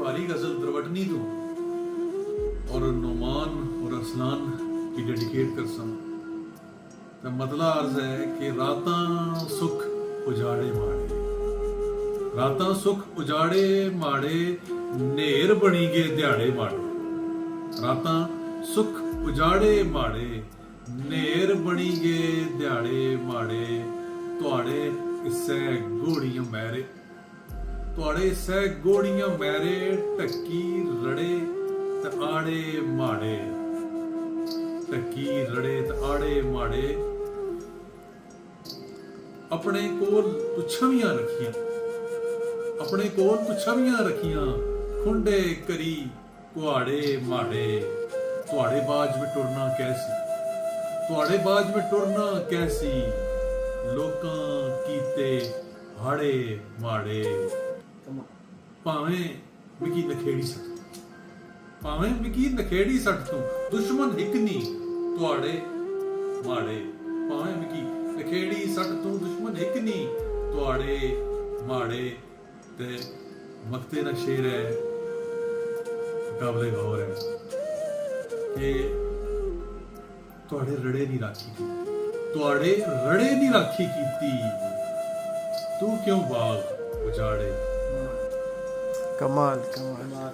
भारी गजल द्रवटनी तो और नोमान और अरसलान की डेडिकेट कर सन तो मतलब अर्ज है कि रातां सुख उजाड़े माड़े, रातां सुख उजाड़े माड़े, नेर बनी गए दिहाड़े माड़े। रातां सुख उजाड़े माड़े, नेर बनी गए दिहाड़े माड़े। तुहाड़े इस्से गोड़ियां मैरे, तुहाड़े इस्से गोड़ियां मैरे, ढक्की रड़े ते आड़े माड़े, ढक्की रड़े ते आड़े माड़े। अपने कोल तू छवियां रखियां, अपने कोल तू छवियां रखियां, खुंडे करी कुहाड़े माड़े। तुहाड़े बाज में टुरना कैसी, तुहाड़े बाज में टुरना कैसी, लोकां कीते हाड़े माड़े। भावें मिकी नखेड़ी सट, भावें मिकी नखेड़ी सट तू, दुश्मन हिक नी तुहाड़े माड़े। भावें मिकी नखेड़ी सट तू, दुश्मन हिक नी तुहाड़े माड़े। ते मक्ते दा शेर है काबले गौर है कि तुहाड़े रड़े नी राखी की, तुहाड़े रड़े नी राखी कीती, तू क्यों बाग उजाड़े। कमाल कमाल।